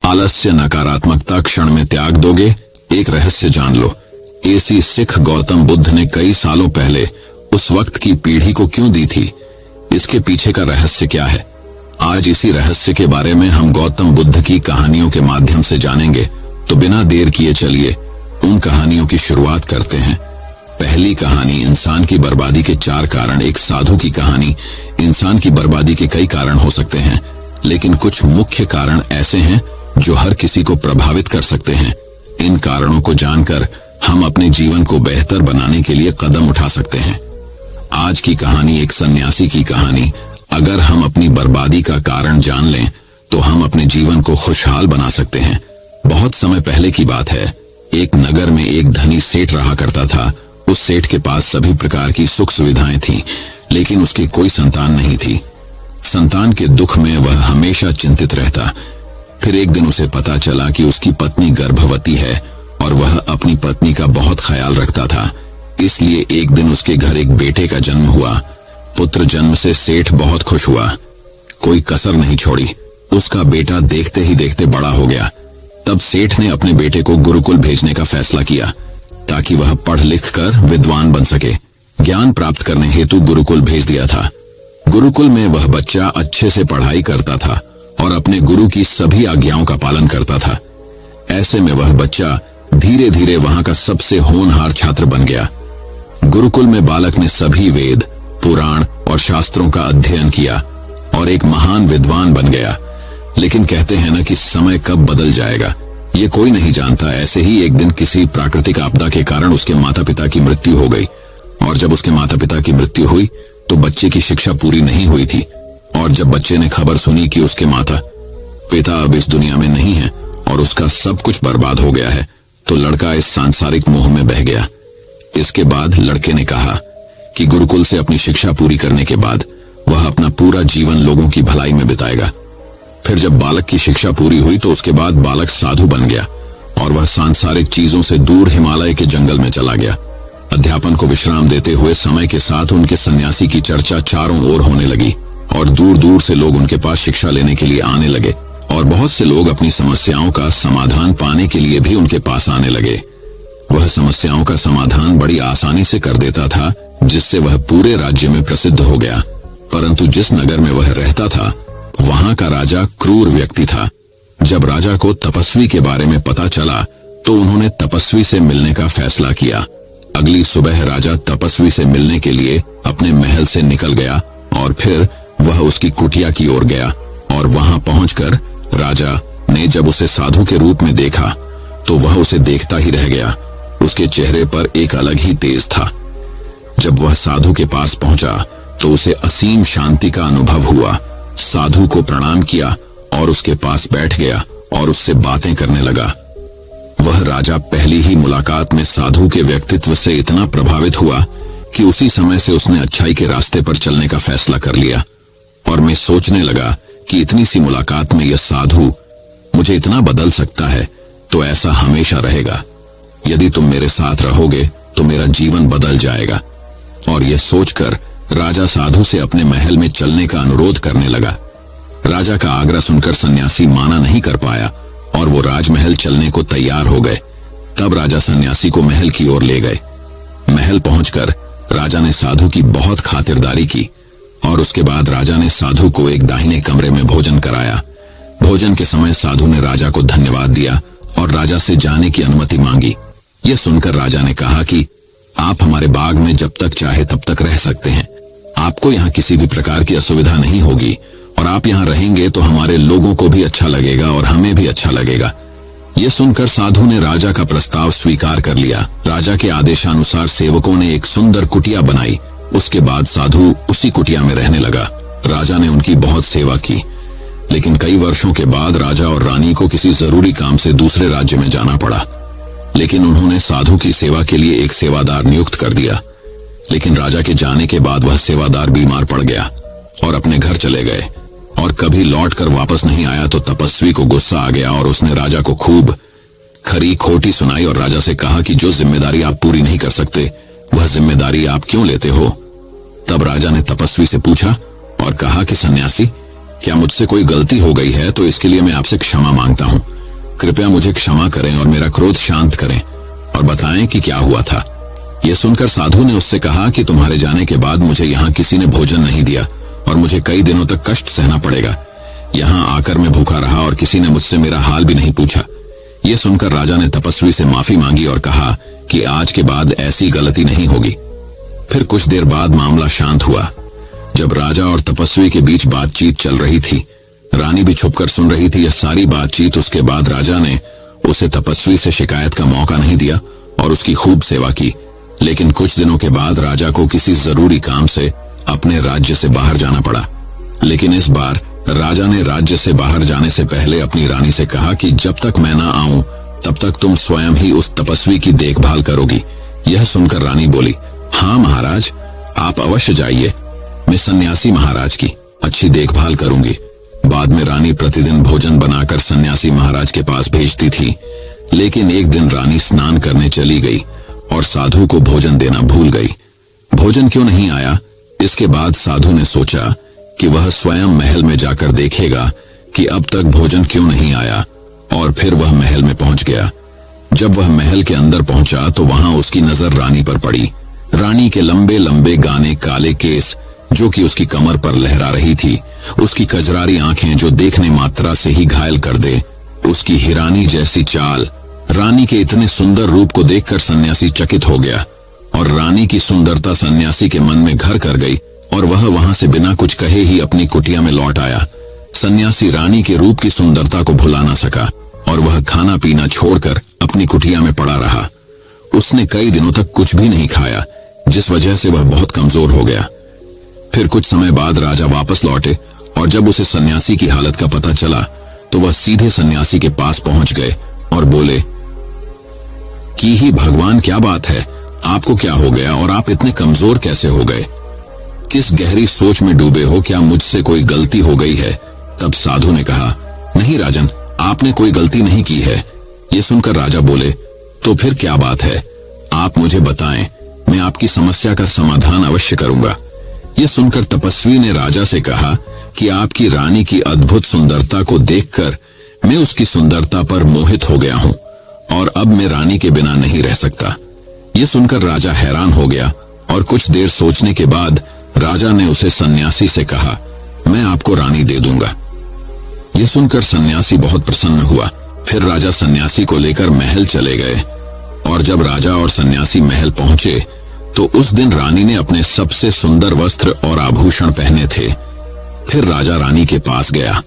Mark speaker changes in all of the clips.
Speaker 1: आलस्य नकारात्मकता क्षण में त्याग दोगे। एक रहस्य जान लो, ऐसी सिख गौतम बुद्ध ने कई सालों पहले उस वक्त की पीढ़ी को क्यों दी थी? इसके पीछे का रहस्य क्या है? आज इसी रहस्य के बारे में हम गौतम बुद्ध की कहानियों के माध्यम से जानेंगे। तो बिना देर किए चलिए उन कहानियों की शुरुआत करते हैं। पहली कहानी, इंसान की बर्बादी के 4 कारण। एक साधु की कहानी। इंसान की बर्बादी के कई कारण हो सकते हैं, लेकिन कुछ मुख्य कारण ऐसे हैं जो हर किसी को प्रभावित कर सकते हैं। इन कारणों को जानकर हम अपने जीवन को बेहतर बनाने के लिए कदम उठा सकते हैं। आज की कहानी एक सन्यासी की कहानी। अगर हम अपनी बर्बादी का कारण जान लें तो हम अपने जीवन को खुशहाल बना सकते हैं। बहुत समय पहले की बात है। एक नगर में एक धनी सेठ रहा करता था। उस सेठ के पास सभी प्रकार की सुख सुविधाएं थीं, लेकिन उसकी कोई संतान नहीं थी। संतान के दुख में वह हमेशा चिंतित रहता। फिर एक दिन उसे पता चला कि उसकी पत्नी गर्भवती है और वह अपनी पत्नी का बहुत ख्याल रखता था। इसलिए एक दिन उसके घर एक बेटे का जन्म हुआ। पुत्र जन्म से सेठ बहुत खुश हुआ, कोई कसर नहीं छोड़ी। उसका बेटा देखते ही देखते बड़ा हो गया। तब सेठ ने अपने बेटे को गुरुकुल भेजने का फैसला किया ताकि वह पढ़ लिख कर विद्वान बन सके। ज्ञान प्राप्त करने हेतु गुरुकुल भेज दिया था। गुरुकुल में वह बच्चा अच्छे से पढ़ाई करता था और अपने गुरु की सभी आज्ञाओं का पालन करता था। ऐसे में वह बच्चा धीरे धीरे वहां का सबसे होनहार छात्र बन गया। गुरुकुल में बालक ने सभी वेद, पुराण और शास्त्रों का अध्ययन किया और एक महान विद्वान बन गया। लेकिन कहते हैं ना कि समय कब बदल जाएगा ये कोई नहीं जानता। ऐसे ही एक दिन किसी प्राकृतिक आपदा के कारण उसके माता पिता की मृत्यु हो गई, और जब उसके माता पिता की मृत्यु हुई तो बच्चे की शिक्षा पूरी नहीं हुई थी। और जब बच्चे ने खबर सुनी कि उसके माता पिता अब इस दुनिया में नहीं है और उसका सब कुछ बर्बाद हो गया है, तो लड़का इस सांसारिक मोह में बह गया। इसके बाद लड़के ने कहा कि गुरुकुल से अपनी शिक्षा पूरी करने के बाद वह अपना पूरा जीवन लोगों की भलाई में बिताएगा। फिर जब बालक की शिक्षा पूरी हुई तो उसके बाद बालक साधु बन गया और वह सांसारिक चीजों से दूर हिमालय के जंगल में चला गया। अध्यापन को विश्राम देते हुए समय के साथ उनके सन्यासी की चर्चा चारों ओर होने लगी और दूर दूर से लोग उनके पास शिक्षा लेने के लिए आने लगे, और बहुत से लोग अपनी समस्याओं का समाधान पाने के लिए भी उनके पास आने लगे। वह समस्याओं का समाधान बड़ी आसानी से कर देता था, जिससे वह पूरे राज्य में प्रसिद्ध हो गया। परंतु जिस नगर में वह रहता था वहां का राजा क्रूर व्यक्ति था। जब राजा को तपस्वी के बारे में पता चला तो उन्होंने तपस्वी से मिलने का फैसला किया। अगली सुबह राजा तपस्वी से मिलने के लिए अपने महल से निकल गया और फिर वह उसकी कुटिया की ओर गया, और वहां पहुंचकर राजा ने जब उसे साधु के रूप में देखा तो वह उसे देखता ही रह गया। उसके चेहरे पर एक अलग ही तेज था। जब वह साधु के पास पहुंचा तो उसे असीम शांति का अनुभव हुआ। साधु को प्रणाम किया और उसके पास बैठ गया और उससे बातें करने लगा। वह राजा पहली ही मुलाकात में साधु के व्यक्तित्व से इतना प्रभावित हुआ कि उसी समय से उसने अच्छाई के रास्ते पर चलने का फैसला कर लिया। और मैं सोचने लगा कि इतनी सी मुलाकात में यह साधु मुझे इतना बदल सकता है, तो ऐसा हमेशा रहेगा। यदि तुम मेरे साथ रहोगे तो मेरा जीवन बदल जाएगा। और यह सोचकर राजा साधु से अपने महल में चलने का अनुरोध करने लगा। राजा का आग्रह सुनकर सन्यासी माना नहीं कर पाया और वो राजमहल चलने को तैयार हो गए। तब राजा सन्यासी को महल की ओर ले गए। महल पहुंचकर राजा ने साधु की बहुत खातिरदारी की और उसके बाद राजा ने साधु को एक दाहिने कमरे में भोजन कराया। भोजन के समय साधु ने राजा को धन्यवाद दिया और राजा से जाने की अनुमति मांगी। यह सुनकर राजा ने कहा कि आप हमारे बाग में जब तक चाहे तब तक रह सकते हैं। आपको यहाँ किसी भी प्रकार की असुविधा नहीं होगी, और आप यहाँ रहेंगे तो हमारे लोगों को भी अच्छा लगेगा और हमें भी अच्छा लगेगा। यह सुनकर साधु ने राजा का प्रस्ताव स्वीकार कर लिया। राजा के आदेशानुसार सेवकों ने एक सुंदर कुटिया बनाई। उसके बाद साधु उसी कुटिया में रहने लगा। राजा ने उनकी बहुत सेवा की, लेकिन कई वर्षों के बाद राजा और रानी को किसी जरूरी काम से दूसरे राज्य में जाना पड़ा। लेकिन उन्होंने साधु की सेवा के लिए एक सेवादार नियुक्त कर दिया। लेकिन राजा के जाने के बाद वह सेवादार बीमार पड़ गया और अपने घर चले गए, और कभी लौट कर वापस नहीं आया। तो तपस्वी को गुस्सा आ गया और उसने राजा को खूब खरी खोटी सुनाई और राजा से कहा कि जो जिम्मेदारी आप पूरी नहीं कर सकते वह जिम्मेदारी आप क्यों लेते हो। तब राजा ने तपस्वी से पूछा और कहा कि सन्यासी, क्या मुझसे कोई गलती हो गई है तो इसके लिए मैं आपसे क्षमा मांगता हूँ। कृपया मुझे क्षमा करें और मेरा क्रोध शांत करें और बताएं कि क्या हुआ था। यह सुनकर साधु ने उससे कहा कि तुम्हारे जाने के बाद मुझे यहाँ किसी ने भोजन नहीं दिया और मुझे कई दिनों तक कष्ट सहना पड़ेगा। यहाँ आकर मैं भूखा रहा और किसी ने मुझसे मेरा हाल भी नहीं पूछा। यह सुनकर राजा ने तपस्वी से माफी मांगी और कहा कि आज के बाद ऐसी गलती नहीं होगी। फिर कुछ देर बाद मामला शांत हुआ। जब राजा और तपस्वी के बीच बातचीत चल रही थी, रानी भी छुपकर सुन रही थी यह सारी बातचीत। उसके बाद राजा ने उसे तपस्वी से शिकायत का मौका नहीं दिया और उसकी खूब सेवा की। लेकिन कुछ दिनों के बाद राजा को किसी जरूरी काम से अपने राज्य से बाहर जाना पड़ा। लेकिन इस बार राजा ने राज्य से बाहर जाने से पहले अपनी रानी से कहा कि जब तक मैं ना आऊं तब तक तुम स्वयं ही उस तपस्वी की देखभाल करोगी। यह सुनकर रानी बोली, हाँ महाराज, आप अवश्य जाइए, मैं सन्यासी महाराज की अच्छी देखभाल करूंगी। बाद में रानी प्रतिदिन भोजन बनाकर सन्यासी महाराज के पास भेजती थी। लेकिन एक दिन रानी स्नान करने चली गई और साधु को भोजन देना भूल गई। भोजन क्यों नहीं आया, इसके बाद साधु ने सोचा कि वह स्वयं महल में जाकर देखेगा कि अब तक भोजन क्यों नहीं आया, और फिर वह महल में पहुंच गया। जब वह महल के अंदर पहुंचा तो वहां उसकी नजर रानी पर पड़ी। रानी के लंबे लंबे गाने काले केस जो कि उसकी कमर पर लहरा रही थी, उसकी कजरारी आंखें जो देखने मात्रा से ही घायल कर दे, उसकी हिरानी जैसी चाल। रानी के इतने सुंदर रूप को देखकर सन्यासी चकित हो गया और रानी की सुंदरता सन्यासी के मन में घर कर गई और वह वहां से बिना कुछ कहे ही अपनी कुटिया में लौट आया। सन्यासी रानी के रूप की सुंदरता को भुला ना सका और वह खाना पीना छोड़कर अपनी कुटिया में पड़ा रहा। उसने कई दिनों तक कुछ भी नहीं खाया, जिस वजह से वह बहुत कमजोर हो गया। फिर कुछ समय बाद राजा वापस लौटे और जब उसे सन्यासी की हालत का पता चला तो वह सीधे सन्यासी के पास पहुंच गए और बोले कि ही भगवान, क्या बात है, आपको क्या हो गया और आप इतने कमजोर कैसे हो गए? किस गहरी सोच में डूबे हो? क्या मुझसे कोई गलती हो गई है? तब साधु ने कहा, नहीं राजन, आपने कोई गलती नहीं की है। ये सुनकर राजा बोले, तो फिर क्या बात है, आप मुझे बताएं, मैं आपकी समस्या का समाधान अवश्य करूंगा। ये सुनकर तपस्वी ने राजा से कहा कि आपकी रानी की अद्भुत सुंदरता को देखकर मैं उसकी सुंदरता पर मोहित हो गया हूं और अब मैं रानी के बिना नहीं रह सकता। ये सुनकर राजा हैरान हो गया और कुछ देर सोचने के बाद राजा ने उसे सन्यासी से कहा, मैं आपको रानी दे दूंगा। यह सुनकर सन्यासी बहुत प्रसन्न हुआ। फिर राजा सन्यासी को लेकर महल चले गए और जब राजा और सन्यासी महल पहुंचे तो उस दिन रानी ने अपने सबसे सुंदर वस्त्र और आभूषण पहने थे। फिर राजा रानी के पास गया।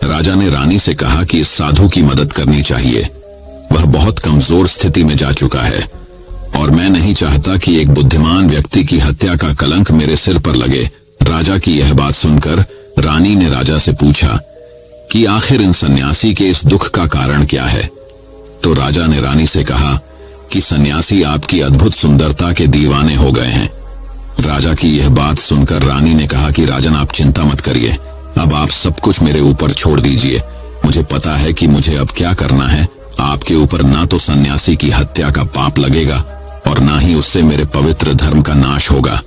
Speaker 1: राजा ने रानी से कहा कि इस साधु की मदद करनी चाहिए, वह बहुत कमजोर स्थिति में जा चुका है और मैं नहीं चाहता कि एक बुद्धिमान व्यक्ति की हत्या का कलंक मेरे सिर पर लगे। राजा की यह बात सुनकर रानी ने राजा से पूछा कि आखिर इन सन्यासी के इस दुख का कारण क्या है? तो राजा ने रानी से कहा कि सन्यासी आपकी अद्भुत सुंदरता के दीवाने हो गए हैं। राजा की यह बात सुनकर रानी ने कहा कि राजन, आप चिंता मत करिए, अब आप सब कुछ मेरे ऊपर छोड़ दीजिए। मुझे पता है कि मुझे अब क्या करना है। आपके ऊपर ना तो सन्यासी की हत्या का पाप लगेगा और ना ही उससे मेरे पवित्र धर्म का नाश होगा।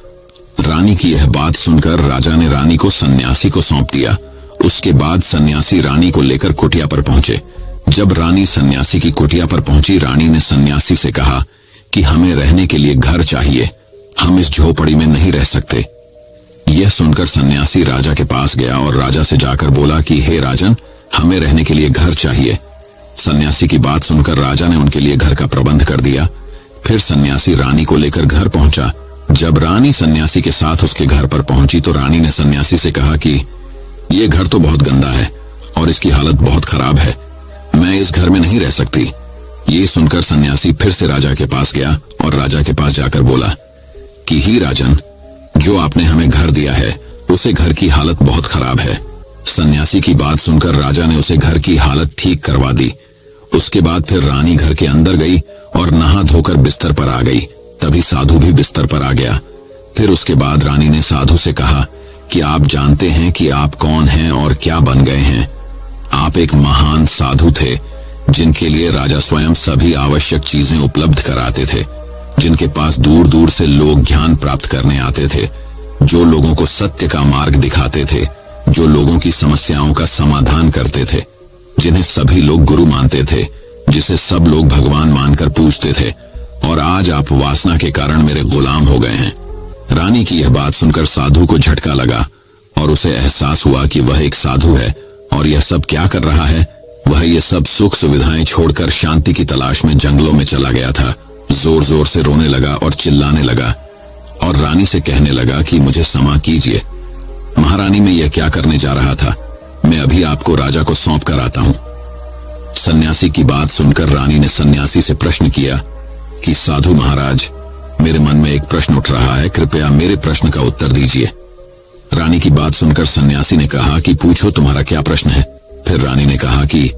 Speaker 1: रानी की यह बात सुनकर राजा ने रानी को सन्यासी को सौंप दिया। उसके बाद सन्यासी रानी को लेकर कुटिया पर पहुंचे। जब रानी सन्यासी की कुटिया पर पहुंची, रानी ने सन्यासी से कहा कि हमें रहने के लिए घर चाहिए, हम इस झोपड़ी में नहीं रह सकते। यह सुनकर सन्यासी राजा के पास गया और राजा से जाकर बोला कि हे राजन, हमें रहने के लिए घर चाहिए। सन्यासी की बात सुनकर राजा ने उनके लिए घर का प्रबंध कर दिया। फिर सन्यासी रानी को लेकर घर पहुंचा। जब रानी सन्यासी के साथ उसके घर पर पहुंची तो रानी ने सन्यासी से कहा कि यह घर तो बहुत गंदा है और इसकी हालत बहुत खराब है, मैं इस घर में नहीं रह सकती। ये सुनकर सन्यासी फिर से राजा के पास गया और राजा के पास जाकर बोला कि ही राजन, जो आपने हमें घर दिया है उसे घर की हालत बहुत खराब है। सन्यासी की बात सुनकर राजा ने उसे घर की हालत ठीक करवा दी। उसके बाद फिर रानी घर के अंदर गई और नहा धोकर बिस्तर पर आ गई। तभी साधु भी बिस्तर पर आ गया। फिर उसके बाद रानी ने साधु से कहा कि आप जानते हैं कि आप कौन हैं और क्या बन गए हैं। आप एक महान साधु थे जिनके लिए राजा स्वयं सभी आवश्यक चीजें उपलब्ध कराते थे, जिनके पास दूर दूर से लोग ज्ञान प्राप्त करने आते थे, जो लोगों को सत्य का मार्ग दिखाते थे, जो लोगों की समस्याओं का समाधान करते थे, जिन्हें सभी लोग गुरु मानते थे, जिसे सब लोग भगवान मानकर पूजते थे, और आज आप वासना के कारण मेरे गुलाम हो गए हैं। रानी की यह बात सुनकर साधु को झटका लगा और उसे एहसास हुआ कि वह एक साधु है और यह सब क्या कर रहा है। वह ये सब सुख सुविधाएं छोड़कर शांति की तलाश में जंगलों में चला गया था। जोर जोर से रोने लगा और चिल्लाने लगा और रानी से कहने लगा कि मुझे क्षमा कीजिए महारानी, मैं यह क्या करने जा रहा था। मैं अभी आपको राजा को सौंप कर आता हूं। सन्यासी की बात सुनकर रानी ने सन्यासी से प्रश्न किया कि साधु महाराज, मेरे मन में एक प्रश्न उठ रहा है, कृपया मेरे प्रश्न का उत्तर दीजिए। रानी की बात सुनकर सन्यासी ने कहा कि पूछो, तुम्हारा क्या प्रश्न है। फिर रानी ने कहा कि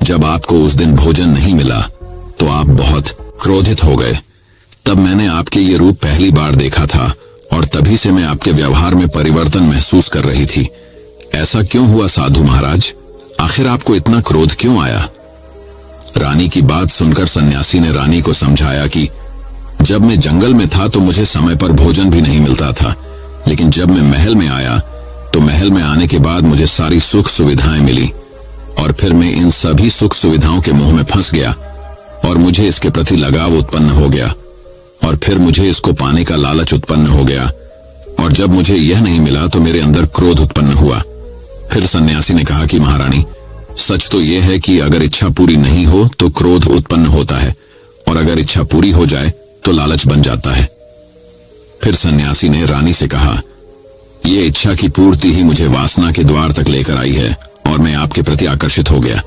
Speaker 1: जब आपको उस दिन भोजन नहीं मिला तो आप बहुत क्रोधित हो गए। तब मैंने आपके ये रूप पहली बार देखा था और तभी से मैं आपके व्यवहार में परिवर्तन महसूस कर रही थी। ऐसा क्यों हुआ साधु महाराज? आखिर आपको इतना क्रोध क्यों आया? रानी की बात सुनकर सन्यासी ने रानी को समझाया कि जब मैं जंगल में था तो मुझे समय पर भोजन भी नहीं मिलता था, लेकिन जब मैं महल में आया तो महल में आने के बाद मुझे सारी सुख सुविधाएं मिली और फिर मैं इन सभी सुख सुविधाओं के मुंह में फंस गया और मुझे इसके प्रति लगाव उत्पन्न हो गया और फिर मुझे इसको पाने का लालच उत्पन्न हो गया और जब मुझे यह नहीं मिला तो मेरे अंदर क्रोध उत्पन्न हुआ। फिर सन्यासी ने कहा कि महारानी, सच तो यह है कि अगर इच्छा पूरी नहीं हो तो क्रोध उत्पन्न होता है और अगर इच्छा पूरी हो जाए तो लालच बन जाता है। फिर सन्यासी ने रानी से कहा, ये इच्छा की पूर्ति ही मुझे वासना के द्वार तक लेकर आई है और मैं आपके प्रति आकर्षित हो गया।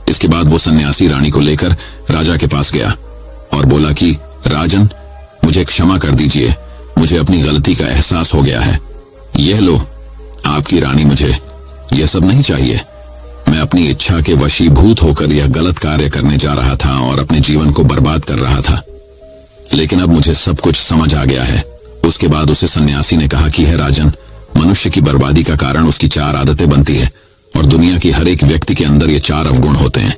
Speaker 1: इसके बाद वो सन्यासी रानी को लेकर राजा के पास गया और बोला कि राजन, मुझे क्षमा कर दीजिए, मुझे अपनी गलती का एहसास हो गया है। यह लो आपकी रानी, मुझे यह सब नहीं चाहिए। मैं अपनी इच्छा के वशीभूत होकर यह गलत कार्य करने जा रहा था और अपने जीवन को बर्बाद कर रहा था, लेकिन अब मुझे सब कुछ समझ आ गया है। उसके बाद उसे सन्यासी ने कहा कि हे राजन, मनुष्य की बर्बादी का कारण उसकी 4 आदतें बनती है और दुनिया की हर एक व्यक्ति के अंदर ये 4 अवगुण होते हैं,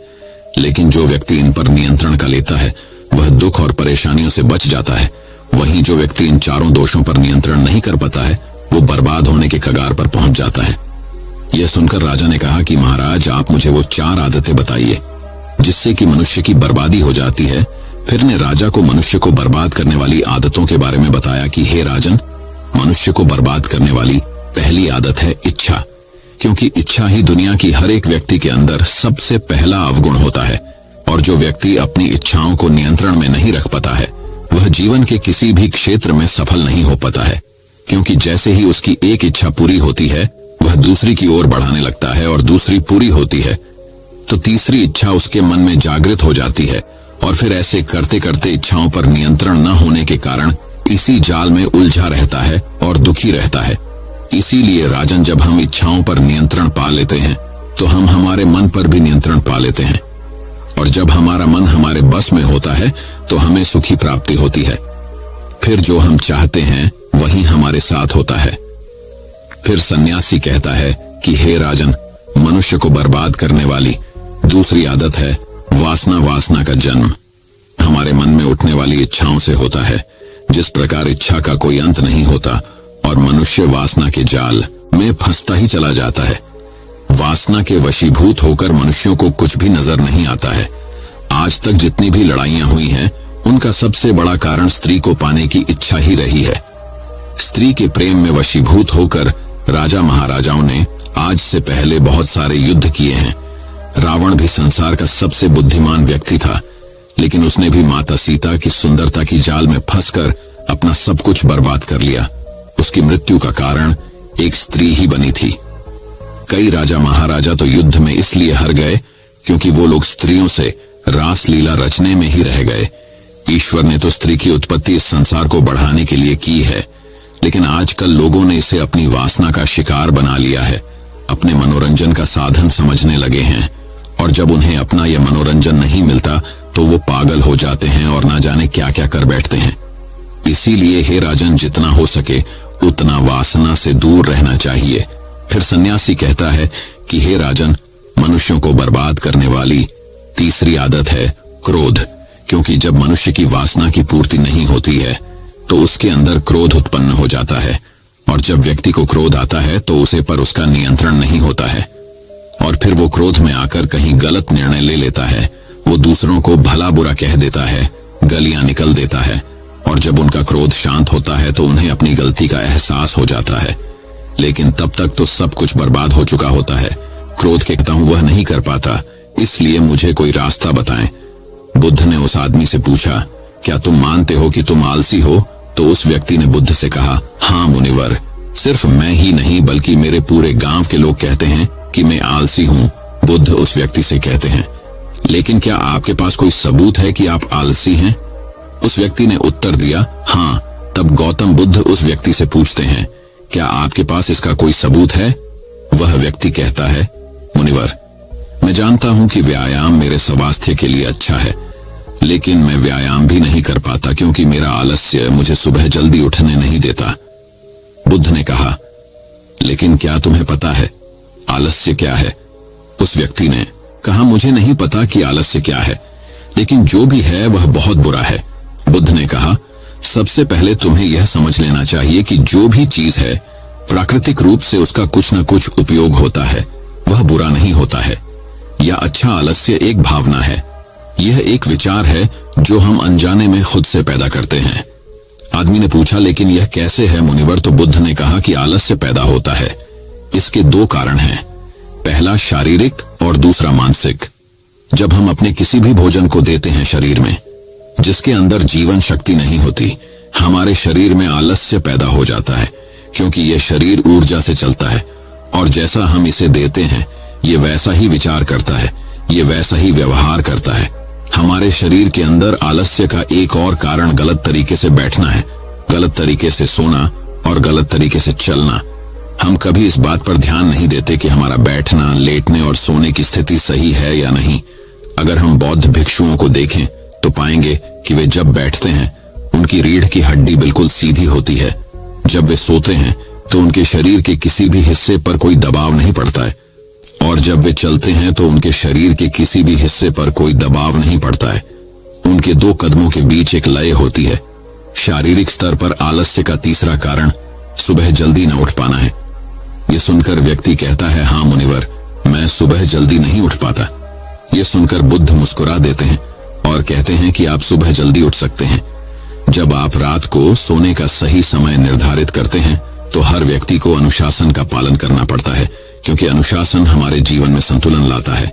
Speaker 1: लेकिन जो व्यक्ति इन पर नियंत्रण का लेता है वह दुख और परेशानियों से बच जाता है। वहीं जो व्यक्ति इन 4 दोषों पर नियंत्रण नहीं कर पाता है वो बर्बाद होने के कगार पर पहुंच जाता है। यह सुनकर राजा ने कहा कि महाराज, आप मुझे वो 4 आदतें बताइए जिससे कि मनुष्य की बर्बादी हो जाती है। फिर ने राजा को मनुष्य को बर्बाद करने वाली आदतों के बारे में बताया कि हे राजन, मनुष्य को बर्बाद करने वाली पहली आदत है इच्छा, क्योंकि इच्छा ही दुनिया की हर एक व्यक्ति के अंदर सबसे पहला अवगुण होता है और जो व्यक्ति अपनी इच्छाओं को नियंत्रण में नहीं रख पाता है वह जीवन के किसी भी क्षेत्र में सफल नहीं हो पाता है, क्योंकि जैसे ही उसकी एक इच्छा पूरी होती है वह दूसरी की ओर बढ़ाने लगता है और दूसरी पूरी होती है तो तीसरी इच्छा उसके मन में जागृत हो जाती है और फिर ऐसे करते करते इच्छाओं पर नियंत्रण न होने के कारण इसी जाल में उलझा रहता है और दुखी रहता है। इसीलिए राजन, जब हम इच्छाओं पर नियंत्रण पा लेते हैं तो हम हमारे मन पर भी नियंत्रण पा लेते हैं और जब हमारा मन हमारे बस में होता है तो हमें सुखी प्राप्ति होती है। फिर जो हम चाहते हैं वही हमारे साथ होता है। फिर सन्यासी कहता है कि हे राजन, मनुष्य को बर्बाद करने वाली दूसरी आदत है वासना। वासना का जन्म हमारे मन में उठने वाली इच्छाओं से होता है। जिस प्रकार इच्छा का कोई अंत नहीं होता और मनुष्य वासना के जाल में फंसता ही चला जाता है। वासना के वशीभूत होकर मनुष्यों को कुछ भी नजर नहीं आता है। आज तक जितनी भी लड़ाइयां हुई हैं उनका सबसे बड़ा कारण स्त्री को पाने की इच्छा ही रही है। स्त्री के प्रेम में वशीभूत होकर राजा महाराजाओं ने आज से पहले बहुत सारे युद्ध किए हैं। रावण भी संसार का सबसे बुद्धिमान व्यक्ति था, लेकिन उसने भी माता सीता की सुंदरता की जाल में फंसकर अपना सब कुछ बर्बाद कर लिया। उसकी मृत्यु का कारण एक स्त्री ही बनी थी। कई राजा महाराजा तो युद्ध में इसलिए हार गए क्योंकि वो लोग स्त्रियों से रास लीला रचने में ही रह गए। ईश्वर ने तो स्त्री की उत्पत्ति इस संसार को बढ़ाने के लिए की है, लेकिन आजकल लोगों ने इसे अपनी वासना का शिकार बना लिया है, अपने मनोरंजन का साधन समझने लगे हैं और जब उन्हें अपना यह मनोरंजन नहीं मिलता तो वो पागल हो जाते हैं और ना जाने क्या क्या कर बैठते हैं। इसीलिए हे राजन, जितना हो सके उतना वासना से दूर रहना चाहिए। फिर सन्यासी कहता है कि हे राजन, मनुष्यों को बर्बाद करने वाली तीसरी आदत है क्रोध, क्योंकि जब मनुष्य की वासना की पूर्ति नहीं होती है तो उसके अंदर क्रोध उत्पन्न हो जाता है और जब व्यक्ति को क्रोध आता है तो उसे पर उसका नियंत्रण नहीं होता है और फिर वो क्रोध में आकर कहीं गलत निर्णय ले लेता है। वो दूसरों को भला बुरा कह देता है, गलियां निकल देता है और जब उनका क्रोध शांत होता है तो उन्हें अपनी गलती का एहसास हो जाता है, लेकिन तब तक तो सब कुछ बर्बाद हो चुका होता है। क्रोध कहता हूं वह नहीं कर पाता, इसलिए मुझे कोई रास्ता बताएं। बुद्ध ने उस आदमी से पूछा, क्या तुम मानते हो कि तुम आलसी हो? तो उस व्यक्ति ने बुद्ध से कहा, हाँ मुनिवर, सिर्फ मैं ही नहीं बल्कि मेरे पूरे गांव के लोग कहते हैं कि मैं आलसी हूँ। बुद्ध उस व्यक्ति से कहते हैं, लेकिन क्या आपके पास कोई सबूत है कि आप आलसी हैं? उस व्यक्ति ने उत्तर दिया, हाँ। तब गौतम बुद्ध उस व्यक्ति से पूछते हैं, क्या आपके पास इसका कोई सबूत है? वह व्यक्ति कहता है, मुनिवर, मैं जानता हूं कि व्यायाम मेरे स्वास्थ्य के लिए अच्छा है, लेकिन मैं व्यायाम भी नहीं कर पाता क्योंकि मेरा आलस्य मुझे सुबह जल्दी उठने नहीं देता। बुद्ध ने कहा, लेकिन क्या तुम्हें पता है आलस्य क्या है? उस व्यक्ति ने कहा, मुझे नहीं पता कि आलस्य क्या है, लेकिन जो भी है वह बहुत बुरा है। बुद्ध ने कहा, सबसे पहले तुम्हें यह समझ लेना चाहिए कि जो भी चीज है प्राकृतिक रूप से उसका कुछ न कुछ उपयोग होता है, वह बुरा नहीं होता है। यह अच्छा आलस्य एक भावना है, यह एक विचार है जो हम अनजाने में खुद से पैदा करते हैं। आदमी ने पूछा, लेकिन यह कैसे है मुनिवर? तो बुद्ध ने कहा कि आलस्य पैदा होता है, इसके दो कारण हैं, पहला शारीरिक और दूसरा मानसिक। जब हम अपने किसी भी भोजन को देते हैं शरीर में जिसके अंदर जीवन शक्ति नहीं होती, हमारे शरीर में आलस्य पैदा हो जाता है, क्योंकि यह शरीर ऊर्जा से चलता है और जैसा हम इसे देते हैं ये वैसा ही विचार करता है, ये वैसा ही व्यवहार करता है। हमारे शरीर के अंदर आलस्य का एक और कारण गलत तरीके से बैठना है, गलत तरीके से सोना और गलत तरीके से चलना। हम कभी इस बात पर ध्यान नहीं देते कि हमारा बैठना, लेटने और सोने की स्थिति सही है या नहीं। अगर हम बौद्ध भिक्षुओं को देखें तो पाएंगे कि वे जब बैठते हैं उनकी रीढ़ की हड्डी बिल्कुल सीधी होती है। जब वे सोते हैं तो उनके शरीर के किसी भी हिस्से पर कोई दबाव नहीं पड़ता है और जब वे चलते हैं तो उनके शरीर के किसी भी हिस्से पर कोई दबाव नहीं पड़ता है। उनके दो कदमों के बीच एक लय होती है। शारीरिक स्तर पर आलस्य का तीसरा कारण सुबह जल्दी न उठ पाना है। ये सुनकर व्यक्ति कहता है, हाँ मुनिवर, मैं सुबह जल्दी नहीं उठ पाता। ये सुनकर बुद्ध मुस्कुरा देते हैं और कहते हैं कि आप सुबह जल्दी उठ सकते हैं। जब आप रात को सोने का सही समय निर्धारित करते हैं तो हर व्यक्ति को अनुशासन का पालन करना पड़ता है, क्योंकि अनुशासन हमारे जीवन में संतुलन लाता है।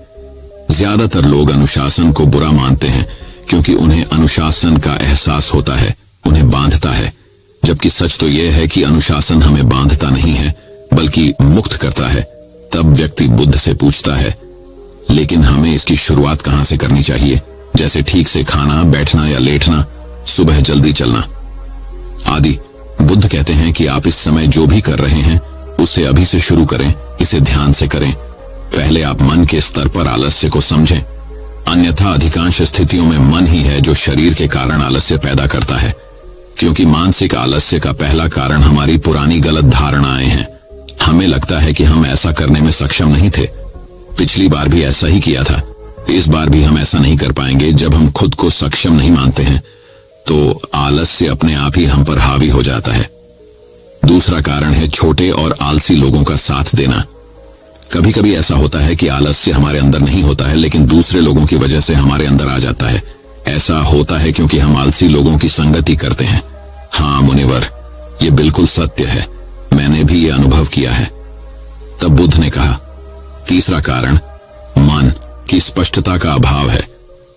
Speaker 1: ज्यादातर लोग अनुशासन को बुरा मानते हैं क्योंकि उन्हें अनुशासन का एहसास होता है, उन्हें बांधता है, जबकि सच तो यह है कि अनुशासन हमें बांधता नहीं है बल्कि मुक्त करता है। तब व्यक्ति बुद्ध से पूछता है, लेकिन हमें इसकी शुरुआत कहां से करनी चाहिए? जैसे ठीक से खाना, बैठना या लेटना, सुबह जल्दी चलना आदि। बुद्ध कहते हैं कि आप इस समय जो भी कर रहे हैं उसे अभी से शुरू करें, इसे ध्यान से करें। पहले आप मन के स्तर पर आलस्य को समझें, अन्यथा अधिकांश स्थितियों में मन ही है जो शरीर के कारण आलस्य पैदा करता है, क्योंकि मानसिक आलस्य का पहला कारण हमारी पुरानी गलत धारणाएं हैं। हमें लगता है कि हम ऐसा करने में सक्षम नहीं थे, पिछली बार भी ऐसा ही किया था, इस बार भी हम ऐसा नहीं कर पाएंगे। जब हम खुद को सक्षम नहीं मानते हैं तो आलस्य अपने आप ही हम पर हावी हो जाता है। दूसरा कारण है छोटे और आलसी लोगों का साथ देना। कभी कभी ऐसा होता है कि आलस्य हमारे अंदर नहीं होता है, लेकिन दूसरे लोगों की वजह से हमारे अंदर आ जाता है। ऐसा होता है क्योंकि हम आलसी लोगों की संगति करते हैं। हाँ मुनिवर, ये बिल्कुल सत्य है, मैंने भी ये अनुभव किया है। तब बुद्ध ने कहा, तीसरा कारण मन की स्पष्टता का अभाव है।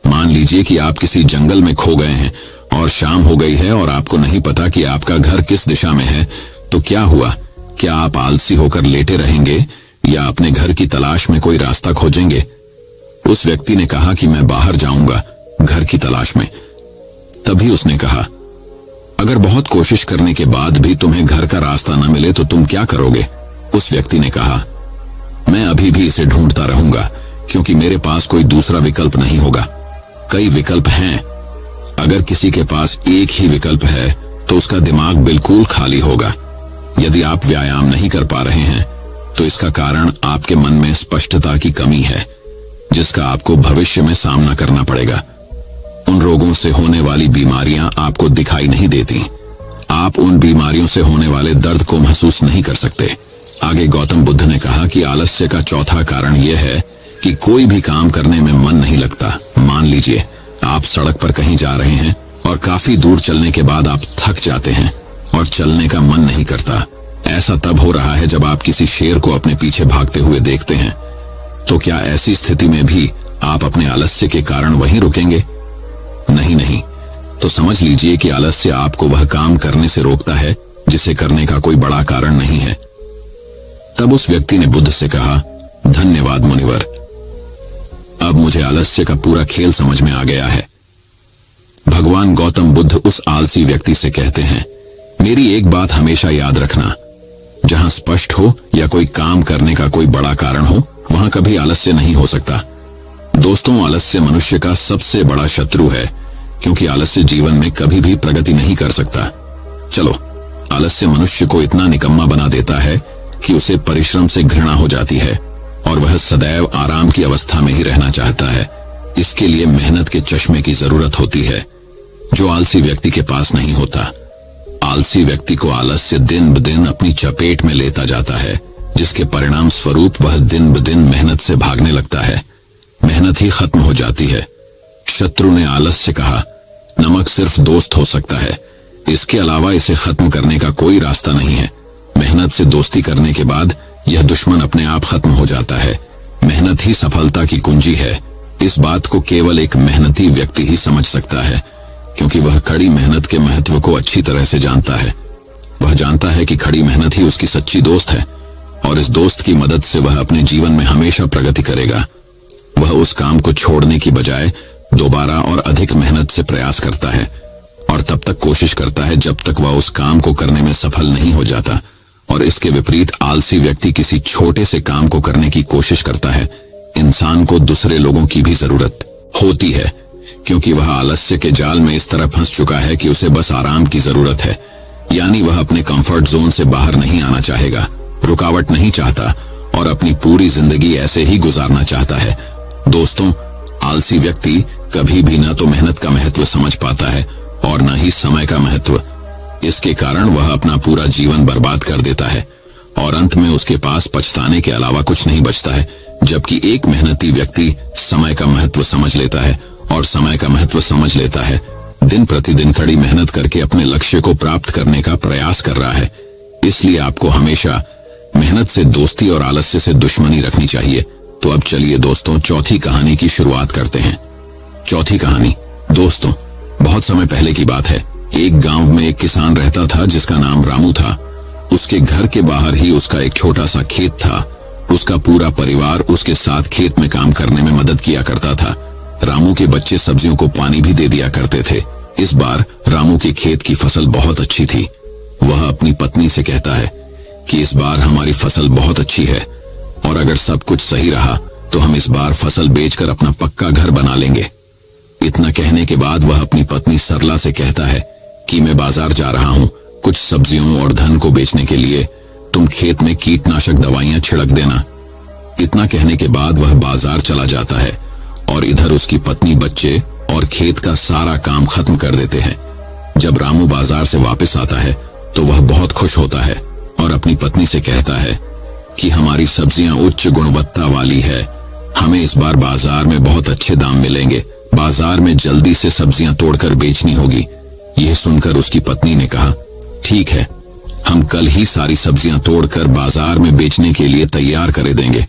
Speaker 1: मान लीजिए कि आप किसी जंगल में खो गए हैं और शाम हो गई है और आपको नहीं पता कि आपका घर किस दिशा में है, तो क्या हुआ? क्या आप आलसी होकर लेटे रहेंगे या अपने घर की तलाश में कोई रास्ता खोजेंगे? उस व्यक्ति ने कहा कि मैं बाहर जाऊंगा घर की तलाश में। तभी उसने कहा, अगर बहुत कोशिश करने के बाद भी तुम्हें घर का रास्ता न मिले तो तुम क्या करोगे? उस व्यक्ति ने कहा, मैं अभी भी इसे ढूंढता रहूंगा, क्योंकि मेरे पास कोई दूसरा विकल्प नहीं होगा। कई विकल्प हैं, अगर किसी के पास एक ही विकल्प है तो उसका दिमाग बिल्कुल खाली होगा। यदि आप व्यायाम नहीं कर पा रहे हैं तो इसका कारण आपके मन में स्पष्टता की कमी है, जिसका आपको भविष्य में सामना करना पड़ेगा। उन रोगों से होने वाली बीमारियां आपको दिखाई नहीं देती, आप उन बीमारियों से होने वाले दर्द को महसूस नहीं कर सकते। आगे गौतम बुद्ध ने कहा कि आलस्य का चौथा कारण यह है कि कोई भी काम करने में मन नहीं लगता। मान लीजिए आप सड़क पर कहीं जा रहे हैं और काफी दूर चलने के बाद आप थक जाते हैं और चलने का मन नहीं करता। ऐसा तब हो रहा है जब आप किसी शेर को अपने पीछे भागते हुए देखते हैं। तो क्या ऐसी स्थिति में भी आप अपने आलस्य के कारण वहीं रुकेंगे? नहीं। तो समझ लीजिए कि आलस्य आपको वह काम करने से रोकता है जिसे करने का कोई बड़ा कारण नहीं है। तब उस व्यक्ति ने बुद्ध से कहा, धन्यवाद मुनिवर, अब मुझे आलस्य का पूरा खेल समझ में आ गया है। भगवान गौतम बुद्ध उस आलसी व्यक्ति से कहते हैं, मेरी एक बात हमेशा याद रखना, जहां स्पष्ट हो या कोई काम करने का कोई बड़ा कारण हो, वहां कभी आलस्य नहीं हो सकता। दोस्तों, आलस्य मनुष्य का सबसे बड़ा शत्रु है, क्योंकि आलस्य जीवन में कभी भी प्रगति नहीं कर सकता। चलो, आलस्य मनुष्य को इतना निकम्मा बना देता है कि उसे परिश्रम से घृणा हो जाती है और वह सदैव आराम की अवस्था में ही रहना चाहता है। इसके लिए मेहनत के चश्मे की जरूरत होती है, जो आलसी व्यक्ति के पास नहीं होता। आलसी व्यक्ति को आलस्य दिन ब दिन अपनी चपेट में लेता जाता है, जिसके परिणाम स्वरूप वह दिन ब दिन मेहनत से भागने लगता है। मेहनत ही खत्म हो जाती है। शत्रु ने आलस्य से कहा, नमक सिर्फ दोस्त हो सकता है, इसके अलावा इसे खत्म करने का कोई रास्ता नहीं है। मेहनत से दोस्ती करने के बाद यह दुश्मन अपने आप खत्म हो जाता है। मेहनत ही सफलता की कुंजी है। इस बात को केवल एक मेहनती व्यक्ति ही समझ सकता है, क्योंकि वह कड़ी मेहनत के महत्व को अच्छी तरह से जानता है। वह जानता है कि कड़ी मेहनत ही उसकी सच्ची दोस्त है और इस दोस्त की मदद से वह अपने जीवन में हमेशा प्रगति करेगा। वह उस काम को छोड़ने की बजाय दोबारा और अधिक मेहनत से प्रयास करता है और तब तक कोशिश करता है जब तक वह उस काम को करने में सफल नहीं हो जाता। और इसके विपरीत आलसी व्यक्ति किसी छोटे से काम को करने की कोशिश करता है। इंसान को दूसरे लोगों की भी जरूरत होती है, क्योंकि वह आलस्य के जाल में इस तरह फंस चुका है कि उसे बस आराम की जरूरत है। यानी वह अपने कंफर्ट जोन से बाहर नहीं आना चाहेगा, रुकावट नहीं चाहता और अपनी पूरी जिंदगी ऐसे ही गुजारना चाहता है। दोस्तों, आलसी व्यक्ति कभी भी न तो मेहनत का महत्व समझ पाता है और न ही समय का महत्व। इसके कारण वह अपना पूरा जीवन बर्बाद कर देता है और अंत में उसके पास पछताने के अलावा कुछ नहीं बचता है। जबकि एक मेहनती व्यक्ति समय का महत्व समझ लेता है और समय का महत्व समझ लेता है, दिन प्रतिदिन कड़ी मेहनत करके अपने लक्ष्य को प्राप्त करने का प्रयास कर रहा है। इसलिए आपको हमेशा मेहनत से दोस्ती और आलस्य से दुश्मनी रखनी चाहिए। तो अब चलिए दोस्तों, चौथी कहानी की शुरुआत करते हैं। चौथी कहानी, दोस्तों, बहुत समय पहले की बात है। एक गांव में एक किसान रहता था जिसका नाम रामू था। उसके घर के बाहर ही उसका एक छोटा सा खेत था। उसका पूरा परिवार उसके साथ खेत में काम करने में मदद किया करता था। रामू के बच्चे सब्जियों को पानी भी दे दिया करते थे। इस बार रामू के खेत की फसल बहुत अच्छी थी। वह अपनी पत्नी से कहता है कि इस बार हमारी फसल बहुत अच्छी है और अगर सब कुछ सही रहा तो हम इस बार फसल बेचकर अपना पक्का घर बना लेंगे। इतना कहने के बाद वह अपनी पत्नी सरला से कहता है कि मैं बाजार जा रहा हूँ कुछ सब्जियों और धन को बेचने के लिए, तुम खेत में कीटनाशक दवाइयां छिड़क देना। इतना कहने के बाद वह बाजार चला जाता है और इधर उसकी पत्नी, बच्चे और खेत का सारा काम खत्म कर देते हैं। जब रामू बाजार से वापस आता है तो वह बहुत खुश होता है और अपनी पत्नी से कहता है कि हमारी सब्जियां उच्च गुणवत्ता वाली है, हमें इस बार बाजार में बहुत अच्छे दाम मिलेंगे। बाजार में जल्दी से सब्जियां तोड़कर बेचनी होगी। यह सुनकर उसकी पत्नी ने कहा, ठीक है, हम कल ही सारी सब्जियां तोड़कर बाजार में बेचने के लिए तैयार कर देंगे।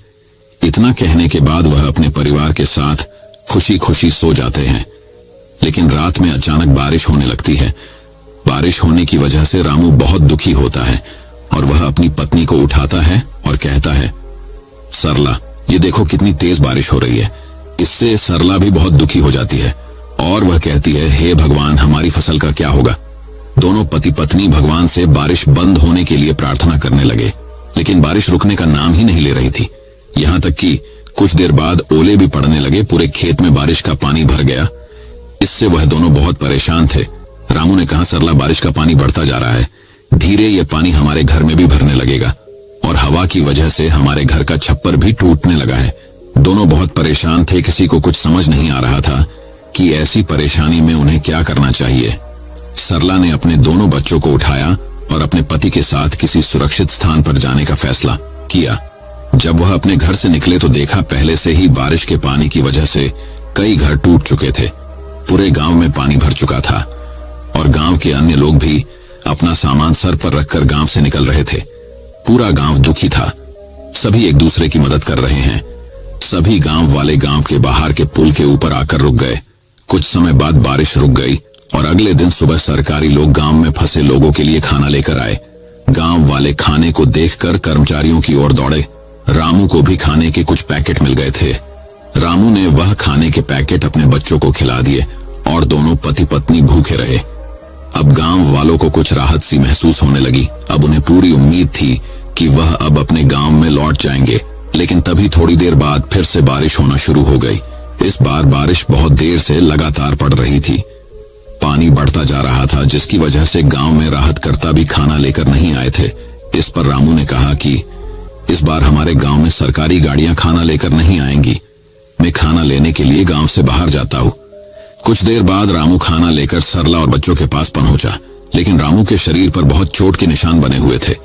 Speaker 1: इतना कहने के बाद वह अपने परिवार के साथ खुशी खुशी सो जाते हैं। लेकिन रात में अचानक बारिश होने लगती है। बारिश होने की वजह से रामू बहुत दुखी होता है और वह अपनी पत्नी को उठाता है और कहता है, सरला, ये देखो कितनी तेज बारिश हो रही है। इससे सरला भी बहुत दुखी हो जाती है और वह कहती है, हे भगवान, हमारी फसल का क्या होगा। दोनों पति पत्नी भगवान से बारिश बंद होने के लिए प्रार्थना करने लगे, लेकिन बारिश रुकने का नाम ही नहीं ले रही थी। यहाँ तक कि कुछ देर बाद ओले भी पड़ने लगे। पूरे खेत में बारिश का पानी भर गया। इससे वह दोनों बहुत परेशान थे। रामू ने कहा, सरला, बारिश का पानी बढ़ता जा रहा है, धीरे ये पानी हमारे घर में भी भरने लगेगा और हवा की वजह से हमारे घर का छप्पर भी टूटने लगा है। दोनों बहुत परेशान थे। किसी को कुछ समझ नहीं आ रहा था कि ऐसी परेशानी में उन्हें क्या करना चाहिए। सरला ने अपने दोनों बच्चों को उठाया और अपने पति के साथ किसी सुरक्षित स्थान पर जाने का फैसला किया। जब वह अपने घर से निकले तो देखा पहले से ही बारिश के पानी की वजह से कई घर टूट चुके थे। पूरे गांव में पानी भर चुका था और गांव के अन्य लोग भी अपना सामान सर पर रखकर गांव से निकल रहे थे। पूरा गांव दुखी था। सभी एक दूसरे की मदद कर रहे हैं। सभी गांव वाले गांव के बाहर के पुल के ऊपर आकर रुक गए। कुछ समय बाद बारिश रुक गई और अगले दिन सुबह सरकारी लोग गांव में फंसे लोगों के लिए खाना लेकर आए। गांव वाले खाने को देखकर कर्मचारियों की ओर दौड़े। रामू को भी खाने के कुछ पैकेट मिल गए थे। रामू ने वह खाने के पैकेट अपने बच्चों को खिला दिए और दोनों पति पत्नी भूखे रहे। अब गांव वालों को कुछ राहत सी महसूस होने लगी। अब उन्हें पूरी उम्मीद थी कि वह अब अपने गांव में लौट जाएंगे, लेकिन तभी थोड़ी देर बाद फिर से बारिश होना शुरू हो गई। इस बार बारिश बहुत देर से लगातार पड़ रही थी। पानी बढ़ता जा रहा था, जिसकी वजह से गांव में राहतकर्ता भी खाना लेकर नहीं आए थे। इस पर रामू ने कहा कि इस बार हमारे गांव में सरकारी गाड़ियां खाना लेकर नहीं आएंगी। मैं खाना लेने के लिए गांव से बाहर जाता हूं। कुछ देर बाद रामू खाना लेकर सरला और बच्चों के पास पहुंचा, लेकिन रामू के शरीर पर बहुत चोट के निशान बने हुए थे,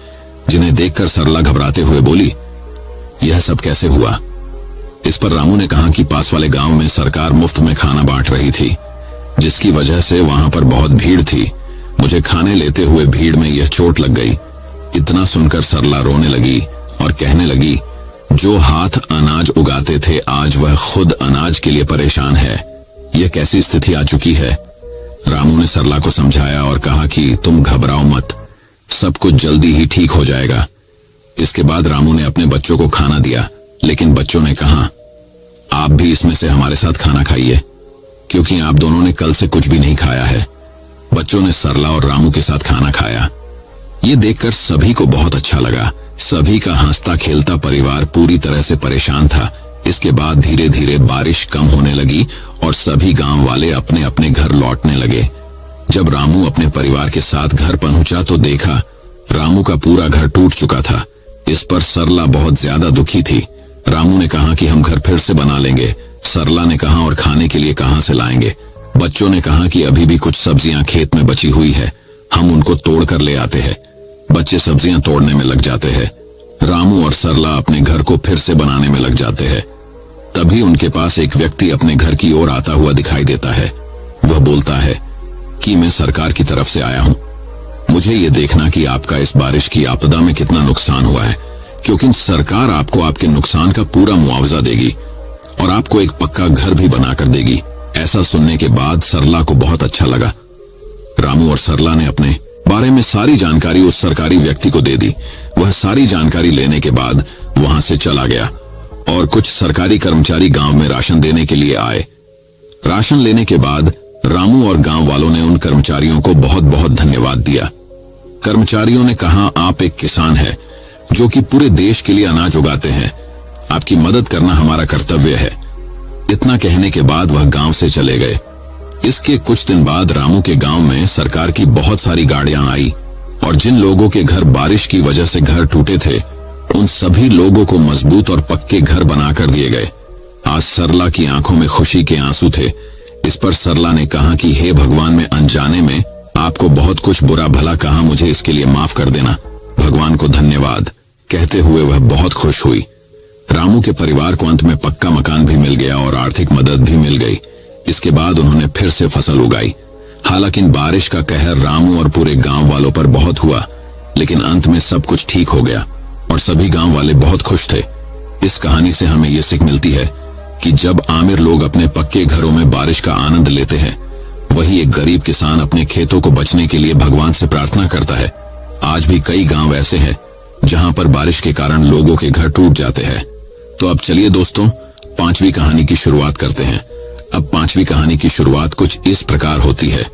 Speaker 1: जिन्हें देखकर सरला घबराते हुए बोली, यह सब कैसे हुआ? इस पर रामू ने कहा कि पास वाले गांव में सरकार मुफ्त में खाना बांट रही थी, जिसकी वजह से वहां पर बहुत भीड़ थी। मुझे खाने लेते हुए भीड़ में यह चोट लग गई। इतना सुनकर सरला रोने लगी और कहने लगी, जो हाथ अनाज उगाते थे आज वह खुद अनाज के लिए परेशान है। यह कैसी स्थिति आ चुकी है? रामू ने सरला को समझाया और कहा कि तुम घबराओ मत, सब कुछ जल्दी ही ठीक हो जाएगा। इसके बाद रामू ने अपने बच्चों को खाना दिया, लेकिन बच्चों ने कहा, आप भी इसमें से हमारे साथ खाना खाइए, क्योंकि आप दोनों ने कल से कुछ भी नहीं खाया है। बच्चों ने सरला और रामू के साथ खाना खाया। ये देखकर सभी को बहुत अच्छा लगा। सभी का हंसता खेलता परिवार पूरी तरह से परेशान था। इसके बाद धीरे धीरे बारिश कम होने लगी और सभी गांव वाले अपने अपने घर लौटने लगे। जब रामू अपने परिवार के साथ घर पहुंचा तो देखा रामू का पूरा घर टूट चुका था। इस पर सरला बहुत ज्यादा दुखी थी। रामू ने कहा कि हम घर फिर से बना लेंगे। सरला ने कहा, और खाने के लिए कहां से लाएंगे? बच्चों ने कहा कि अभी भी कुछ सब्जियां खेत में बची हुई है, हम उनको तोड़ कर ले आते हैं। बच्चे सब्जियां तोड़ने में लग जाते हैं। रामू और सरला अपने घर को फिर से बनाने में लग जाते हैं। तभी उनके पास एक व्यक्ति अपने घर की ओर आता हुआ दिखाई देता है। वह बोलता है कि मैं सरकार की तरफ से आया हूं। मुझे ये देखना कि आपका इस बारिश की आपदा में कितना नुकसान हुआ है, क्योंकि सरकार आपको आपके नुकसान का पूरा मुआवजा देगी और आपको एक पक्का घर भी बनाकर देगी। ऐसा सुनने के बाद सरला को बहुत अच्छा लगा। रामू और सरला ने अपने बारे में सारी जानकारी उस सरकारी व्यक्ति को दे दी। वह सारी जानकारी लेने के बाद वहां से चला गया और कुछ सरकारी कर्मचारी गांव में राशन देने के लिए आए। राशन लेने के बाद रामू और गांव वालों ने उन कर्मचारियों को बहुत बहुत धन्यवाद दिया। कर्मचारियों ने कहा, आप एक किसान हैं जो कि पूरे देश के लिए अनाज उगाते हैं, आपकी मदद करना हमारा कर्तव्य है। इतना कहने के बाद वह गांव से चले गए। इसके कुछ दिन बाद रामू के गांव में सरकार की बहुत सारी गाड़ियां आई और जिन लोगों के घर बारिश की वजह से घर टूटे थे उन सभी लोगों को मजबूत और पक्के घर बनाकर दिए गए। आज सरला की आंखों में खुशी के आंसू थे। इस पर सरला ने कहा कि हे भगवान, मैं अनजाने में आपको बहुत कुछ बुरा भला कहा, मुझे इसके लिए माफ कर देना। भगवान को धन्यवाद। कहते हुए वह बहुत खुश हुई। रामू के परिवार को अंत में पक्का मकान भी मिल गया और आर्थिक मदद भी मिल गई। इसके बाद उन्होंने फिर से फसल उगाई। हालांकि बारिश का कहर रामू और पूरे गांव वालों पर बहुत हुआ, लेकिन अंत में सब कुछ ठीक हो गया और सभी गांव वाले बहुत खुश थे। इस कहानी से हमें ये सीख मिलती है कि जब आमिर लोग अपने पक्के घरों में बारिश का आनंद लेते हैं, वही एक गरीब किसान अपने खेतों को बचने के लिए भगवान से प्रार्थना करता है। आज भी कई गांव ऐसे हैं जहां पर बारिश के कारण लोगों के घर टूट जाते हैं। तो अब चलिए दोस्तों, 5वीं कहानी की शुरुआत करते हैं। अब 5वीं कहानी की शुरुआत कुछ इस प्रकार होती है।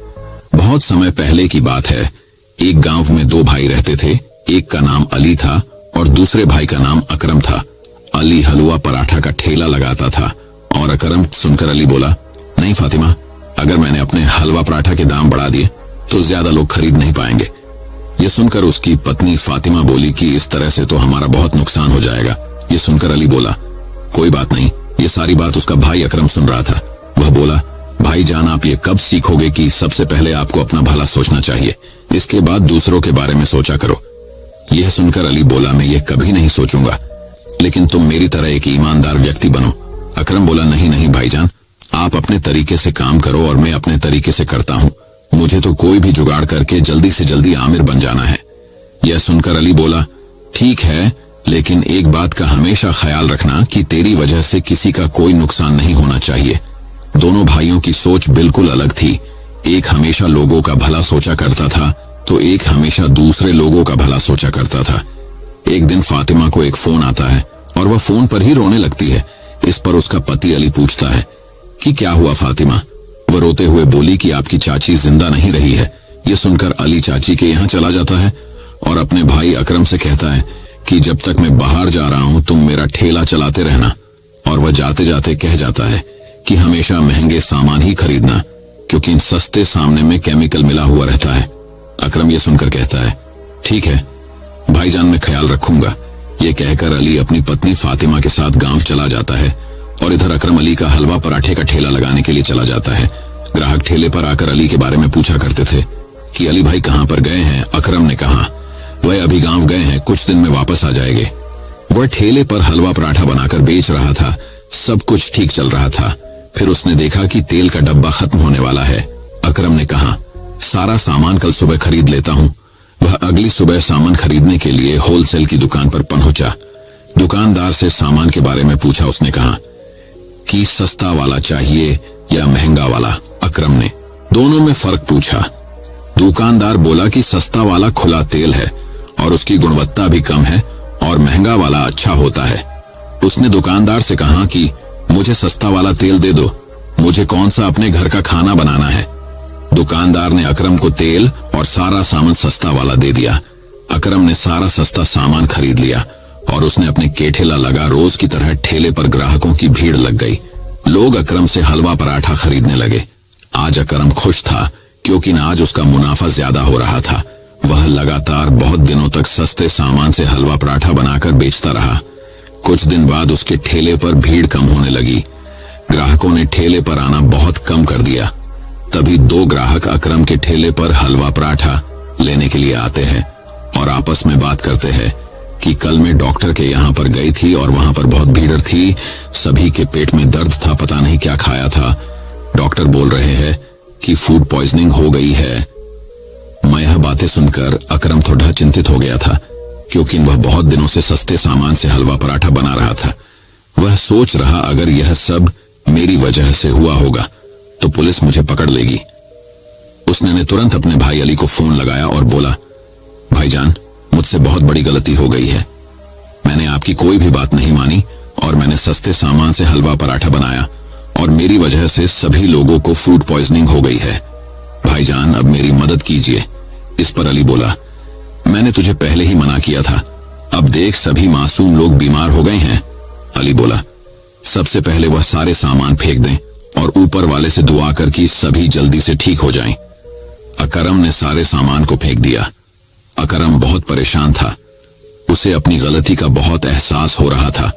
Speaker 1: बहुत समय पहले की बात है। एक गांव में 2 भाई रहते थे। एक का नाम अली था और दूसरे भाई का नाम अकरम था। अली हलवा पराठा का ठेला लगाता था और अकरम सुनकर अली बोला, नहीं फातिमा, अगर मैंने अपने हलवा पराठा के दाम बढ़ा दिए तो ज्यादा लोग खरीद नहीं पाएंगे। ये सुनकर उसकी पत्नी फातिमा बोली कि इस तरह से तो हमारा बहुत नुकसान हो जाएगा। ये सुनकर अली बोला, कोई बात नहीं। ये सारी बात उसका भाई अकरम सुन रहा था। वह बोला, भाई भाईजान, आप ये कब सीखोगे कि सबसे पहले आपको अपना भला सोचना चाहिए, इसके बाद दूसरों के बारे में सोचा करो। यह सुनकर अली बोला, मैं ये कभी नहीं सोचूंगा, लेकिन तुम मेरी तरह एक ईमानदार व्यक्ति बनो। अकरम बोला, नहीं नहीं भाईजान, आप अपने तरीके से काम करो और मैं अपने तरीके से करता हूँ। मुझे तो कोई भी जुगाड़ करके जल्दी से जल्दी आमिर बन जाना है। यह सुनकर अली बोला, ठीक है, लेकिन एक बात का हमेशा ख्याल रखना कि तेरी वजह से किसी का कोई नुकसान नहीं होना चाहिए। दोनों भाइयों की सोच बिल्कुल अलग थी। एक हमेशा लोगों का भला सोचा करता था तो एक हमेशा दूसरे लोगों का भला सोचा करता था। एक दिन फातिमा को एक फोन आता है और वह फोन पर ही रोने लगती है। इस पर उसका पति अली पूछता है कि क्या हुआ फातिमा? वह रोते हुए बोली कि आपकी चाची जिंदा नहीं रही है। यह सुनकर अली चाची के यहाँ चला जाता है और अपने भाई अकरम से कहता है कि जब तक मैं बाहर जा रहा हूं तुम मेरा ठेला चलाते रहना। और वह जाते जाते कह जाता है कि हमेशा महंगे सामान ही खरीदना, क्योंकि इन सस्ते सामने में केमिकल मिला हुआ रहता है। अकरम यह सुनकर कहता है, ठीक है भाईजान, मैं ख्याल रखूंगा। यह कहकर अली अपनी पत्नी फातिमा के साथ गांव चला जाता है और इधर अकरम अली का हलवा पराठे का ठेला लगाने के लिए चला जाता है। ग्राहक ठेले पर आकर अली के बारे में पूछा करते थे कि अली भाई कहां पर गए हैं। अकरम ने कहा, वह अभी गांव गए हैं, कुछ दिन में वापस आ जाएंगे। वह ठेले पर हलवा पराठा बनाकर बेच रहा था। सब कुछ ठीक चल रहा था। फिर उसने देखा कि तेल का डब्बा खत्म होने वाला है। अकरम ने कहा, सारा सामान कल सुबह खरीद लेता हूं। वह अगली सुबह सामान खरीदने के लिए होलसेल की दुकान पर पहुंचा। दुकानदार से सामान के बारे में पूछा। उसने कहा कि सस्ता वाला चाहिए या महंगा वाला। अकरम ने दोनों में फर्क पूछा। दुकानदार बोला कि सस्ता वाला खुला तेल है और उसकी गुणवत्ता भी कम है और महंगा वाला अच्छा होता है। उसने दुकानदार से कहा कि मुझे सस्ता वाला तेल दे दो, मुझे कौन सा अपने घर का खाना बनाना है। दुकानदार ने अकरम को तेल और सारा सामान सस्ता वाला दे दिया। अकरम ने सारा सस्ता सामान खरीद लिया और उसने अपने केठेला लगा। रोज की तरह ठेले पर ग्राहकों की भीड़ लग गई। लोग अकरम से हलवा पराठा खरीदने लगे। आज अकरम खुश था क्योंकि आज उसका मुनाफा ज्यादा हो रहा था। वह लगातार बहुत दिनों तक सस्ते सामान से हलवा पराठा बनाकर बेचता रहा। कुछ दिन बाद उसके ठेले पर भीड़ कम होने लगी। ग्राहकों ने ठेले पर आना बहुत कम कर दिया। तभी दो ग्राहक अकरम के ठेले पर हलवा पराठा लेने के लिए आते हैं और आपस में बात करते हैं कि कल मैं डॉक्टर के यहाँ पर गई थी और वहां पर बहुत भीड़ थी। सभी के पेट में दर्द था, पता नहीं क्या खाया था। डॉक्टर बोल रहे हैं कि फूड पॉइजनिंग हो गई है। मैं यह बातें सुनकर अकरम थोड़ा चिंतित हो गया था, क्योंकि वह बहुत दिनों से सस्ते सामान से हलवा पराठा बना रहा था। वह सोच रहा, अगर यह सब मेरी वजह से हुआ होगा तो पुलिस मुझे पकड़ लेगी। उसने तुरंत अपने भाई अली को फोन लगाया और बोला, भाईजान, मुझसे बहुत बड़ी गलती हो गई है। मैंने आपकी कोई भी बात नहीं मानी और मैंने सस्ते सामान से हलवा पराठा बनाया और मेरी वजह से सभी लोगों को फूड पॉइजनिंग हो गई है। भाईजान, अब मेरी मदद कीजिए। इस पर अली बोला, मैंने तुझे पहले ही मना किया था, अब देख सभी मासूम लोग बीमार हो गए हैं। अली बोला, सबसे पहले वह सारे सामान फेंक दें और ऊपर वाले से दुआ कर कि सभी जल्दी से ठीक हो जाएं। अकरम ने सारे सामान को फेंक दिया। अकरम बहुत परेशान था। उसे अपनी गलती का बहुत एहसास हो रहा था।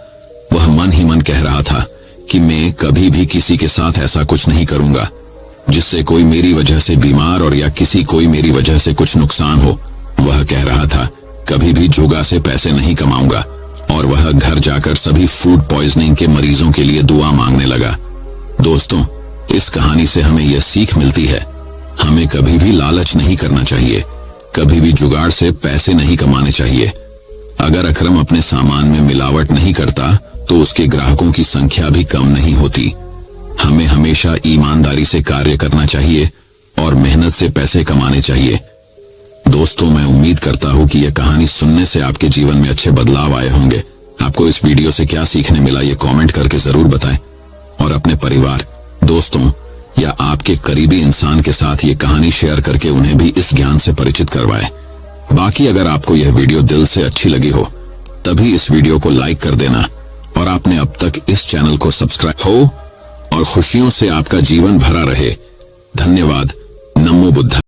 Speaker 1: वह मन ही मन कह रहा था कि मैं कभी भी किसी के साथ ऐसा कुछ नहीं करूंगा जिससे कोई मेरी वजह से बीमार और या किसी कोई मेरी वजह से कुछ नुकसान हो। वह कह रहा था, कभी भी जुआ से पैसे नहीं कमाऊंगा। और वह घर जाकर सभी फूड पॉइजनिंग के मरीजों के लिए दुआ मांगने लगा। दोस्तों, इस कहानी से हमें यह सीख मिलती है, हमें कभी भी लालच नहीं करना चाहिए, कभी भी जुगाड़ से पैसे नहीं कमाने चाहिए। अगर अकरम अपने सामान में मिलावट नहीं करता तो उसके ग्राहकों की संख्या भी कम नहीं होती। हमें हमेशा ईमानदारी से कार्य करना चाहिए और मेहनत से पैसे कमाने चाहिए। दोस्तों, मैं उम्मीद करता हूं कि यह कहानी सुनने से आपके जीवन में अच्छे बदलाव आए होंगे। आपको इस वीडियो से क्या सीखने मिला ये कमेंट करके जरूर बताएं और अपने परिवार, दोस्तों या आपके करीबी इंसान के साथ ये कहानी शेयर करके उन्हें भी इस ज्ञान से परिचित करवाएं। बाकी अगर आपको यह वीडियो दिल से अच्छी लगी हो तभी इस वीडियो को लाइक कर देना और आपने अब तक इस चैनल को सब्सक्राइब हो और खुशियों से आपका जीवन भरा रहे। धन्यवाद। नमो बुद्धा।